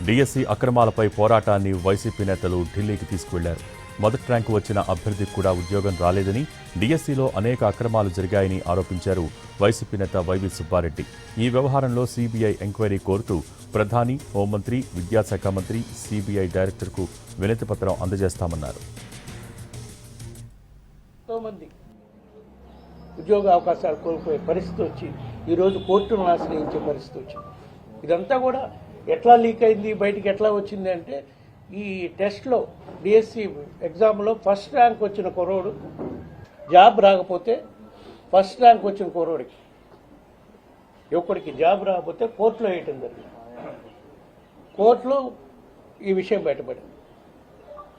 DSC అక్రమాలపై పోరాటాన్ని YCP నేతలు ఢిల్లీకి తీసుకువెళ్లారు. మొదటి ర్యాంకు వచ్చిన అభ్యర్థికి కూడా ఉద్యోగం రాలేదని, డిఎస్సిలో అనేక అక్రమాలు జరిగాయని ఆరోపించారు వైసీపీ నేత వైవి సుబ్బారెడ్డి. ఈ వ్యవహారంలో సీబీఐ ఎంక్వైరీ కోరుతూ ప్రధాని, హోంమంత్రి, విద్యాశాఖ మంత్రి, సీబీఐ డైరెక్టర్కు వినతిపత్రం అందజేస్తామన్నారు. ఉద్యోగ అవకాశాలు కోల్పోయే పరిస్థితి వచ్చి ఈరోజు కోర్టును ఆశ్రయించే పరిస్థితి వచ్చింది. ఇదంతా కూడా ఎట్లా లీక్ అయింది, బయటికి ఎట్లా వచ్చింది అంటే, ఈ టెస్ట్లో డిఎస్సి ఎగ్జామ్లో ఫస్ట్ ర్యాంక్ వచ్చిన కుర్రోడు జాబ్ రాకపోతే, ఫస్ట్ ర్యాంక్ వచ్చిన కుర్రోడికి యువకుడికి జాబ్ రాకపోతే కోర్టులో వేయటం జరిగింది. కోర్టులో ఈ విషయం బయటపడింది.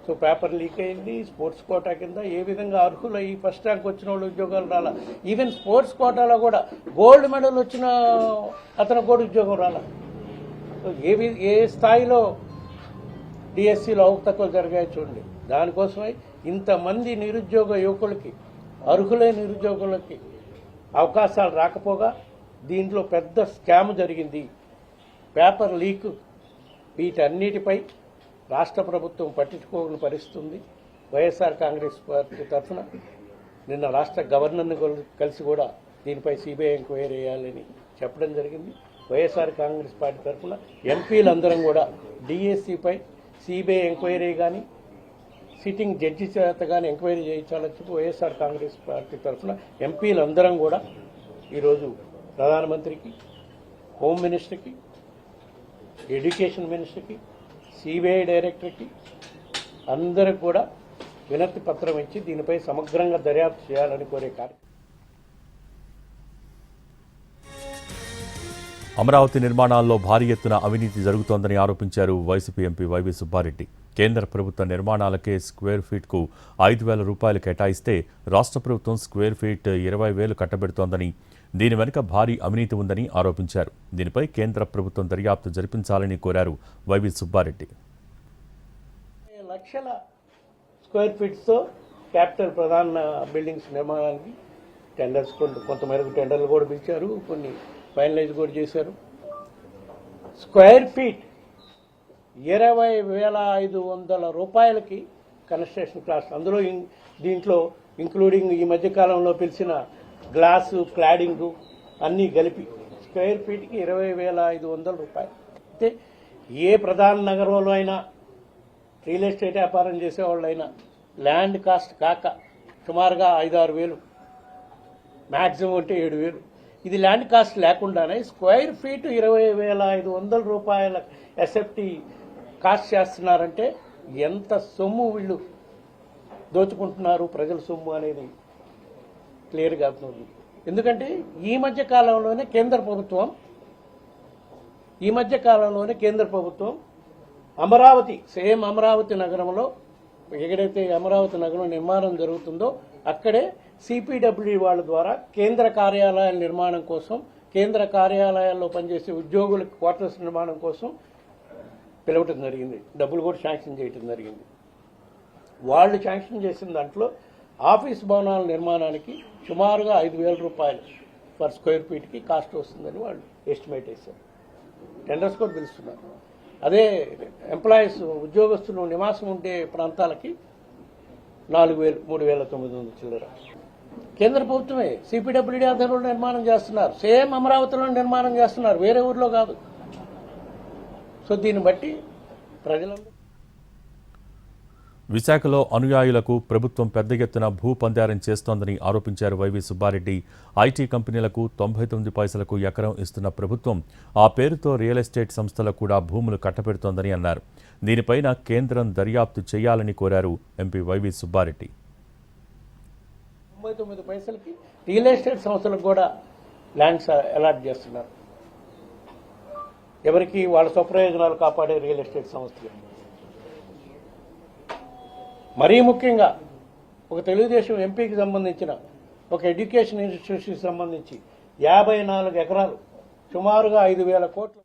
సో పేపర్ లీక్ అయింది. స్పోర్ట్స్ కోటా కింద ఏ విధంగా అర్హులు ఈ ఫస్ట్ ర్యాంక్ వచ్చిన వాళ్ళు ఉద్యోగాలు రాలా. ఈవెన్ స్పోర్ట్స్ కోటాలో కూడా గోల్డ్ మెడల్ వచ్చిన అతను కూడా ఉద్యోగం రాలా. ఏ స్థాయిలో డిఎస్సిలో అవకతవకలు జరిగాయో చూడండి. దానికోసమై ఇంతమంది నిరుద్యోగ యువకులకి, అర్హులైన నిరుద్యోగులకి అవకాశాలు రాకపోగా దీంట్లో పెద్ద స్కామ్ జరిగింది. పేపర్ లీక్, వీటన్నిటిపై రాష్ట్ర ప్రభుత్వం పట్టించుకోని పరిస్థితుంది. వైఎస్ఆర్ కాంగ్రెస్ పార్టీ తరఫున నిన్న రాష్ట్ర గవర్నర్ని కలిసి కూడా దీనిపై సిబిఐ ఎంక్వైరీ చేయాలని చెప్పడం జరిగింది. వైఎస్ఆర్ కాంగ్రెస్ పార్టీ తరఫున ఎంపీలందరం కూడా డిఎస్సిపై సిబిఐ ఎంక్వైరీ కానీ, సిట్టింగ్ జడ్జి చేత కానీ ఎంక్వైరీ చేయించాలని చెప్పి వైఎస్ఆర్ కాంగ్రెస్ పార్టీ తరఫున ఎంపీలందరం కూడా ఈరోజు ప్రధానమంత్రికి, హోమ్ మినిస్టర్కి, ఎడ్యుకేషన్ మినిస్టర్కి, సిబిఐ డైరెక్టర్కి అందరికి కూడా వినతి పత్రం ఇచ్చి దీనిపై సమగ్రంగా దర్యాప్తు చేయాలని కోరే కార్యక్రమం. అమరావతి నిర్మాణాల్లో భారీ ఎత్తున అవినీతి జరుగుతోందని ఆరోపించారు వైసీపీ ఎంపీ వైవి సుబ్బారెడ్డి. కేంద్ర ప్రభుత్వ నిర్మాణాలకే స్క్వేర్ ఫీట్కు 5,000 రూపాయలు కేటాయిస్తే రాష్ట్ర ప్రభుత్వం స్క్వేర్ ఫీట్ 20,000 కట్టబెడుతోందని, దీని వెనుక భారీ అవినీతి ఉందని ఆరోపించారు. దీనిపై కేంద్ర ప్రభుత్వం దర్యాప్తు జరిపించాలని కోరారు వైవి సుబ్బారెడ్డి. లక్షల స్క్వేర్ ఫీట్స్తో క్యాపిటల్ ప్రధాన బిల్డింగ్స్ నిర్మాణానికి టెండర్స్ కొంతమేరకు టెండర్లు కూడా పిలిచారు, కొన్ని ఫైనలైజ్ కూడా చేశారు. స్క్వేర్ ఫీట్ 20,500 రూపాయలకి కన్స్ట్రక్షన్ కాస్ట్. అందులో దీంట్లో ఇంక్లూడింగ్ ఈ మధ్యకాలంలో పిలిచిన గ్లాసు, క్లాడింగు అన్నీ కలిపి స్క్వేర్ ఫీట్కి 20,500 రూపాయలు. అయితే ఏ ప్రధాన నగరంలో అయినా రియల్ ఎస్టేట్ వ్యాపారం చేసేవాళ్ళైనా ల్యాండ్ కాస్ట్ కాక సుమారుగా 5-6 వేలు, మ్యాక్సిమం అంటే 7,000. ఇది ల్యాండ్ కాస్ట్ లేకుండానే స్క్వేర్ ఫీట్ 20,500 రూపాయల ఎస్ఎఫ్టీ కాస్ట్ చేస్తున్నారంటే ఎంత సొమ్ము వీళ్ళు దోచుకుంటున్నారు, ప్రజల సొమ్ము అనేది క్లియర్గా అవుతుంది. ఎందుకంటే ఈ మధ్య కాలంలోనే కేంద్ర ప్రభుత్వం అమరావతి, సేమ్ అమరావతి నగరంలో ఎక్కడైతే అమరావతి నగరం నిర్మాణం జరుగుతుందో అక్కడే సిపిడబ్ల్యూ వాళ్ళ ద్వారా కేంద్ర కార్యాలయాల నిర్మాణం కోసం, కేంద్ర కార్యాలయాల్లో పనిచేసే ఉద్యోగులకు క్వార్టర్స్ నిర్మాణం కోసం పిలవటం జరిగింది. డబ్బులు కూడా శాంక్షన్ చేయటం జరిగింది. వాళ్ళు శాంక్షన్ చేసిన దాంట్లో ఆఫీస్ భవనాల నిర్మాణానికి సుమారుగా 5,000 రూపాయలు పర్ స్క్వేర్ ఫీట్కి కాస్ట్ వస్తుందని వాళ్ళు ఎస్టిమేట్ వేశారు. టెండర్స్ కూడా పిలుస్తున్నారు. అదే ఎంప్లాయీస్, ఉద్యోగస్తులు నివాసం ఉండే ప్రాంతాలకి 4,000, 3,900 చిల్లర. కేంద్ర ప్రభుత్వమే సిపిడబ్ల్యూడీ ఆధ్వర్యంలో నిర్మాణం చేస్తున్నారు. సేమ్ అమరావతిలో నిర్మాణం చేస్తున్నారు, వేరే ఊర్లో కాదు. సో దీన్ని బట్టి ప్రజలందరూ విశాఖలో అనుయాయులకు ప్రభుత్వం పెద్ద ఎత్తున భూ పందారం చేస్తోందని ఆరోపించారు వైవి సుబ్బారెడ్డి. ఐటీ కంపెనీలకు 99 పైసలకు ఎకరం ఇస్తున్న ప్రభుత్వం ఆ పేరుతో రియల్ ఎస్టేట్ సంస్థలకు కూడా భూములు కట్టబెడుతోందని అన్నారు. దీనిపైన కేంద్రం దర్యాప్తు చేయాలని కోరారు ఎంపీ వైవి సుబ్బారెడ్డి. 99 పైసలకి రియల్ ఎస్టేట్ సంస్థలకు కూడా ల్యాండ్స్ అలాట్ చేస్తున్నారు. ఎవరికి వాళ్ళ స్వప్రయోజనాలు కాపాడే రియల్ ఎస్టేట్ సంస్థలు. మరీ ముఖ్యంగా ఒక తెలుగుదేశం ఎంపీకి సంబంధించిన ఒక ఎడ్యుకేషన్ ఇన్స్టిట్యూషన్కి సంబంధించి 54 ఎకరాలు సుమారుగా 5,000 కోట్లు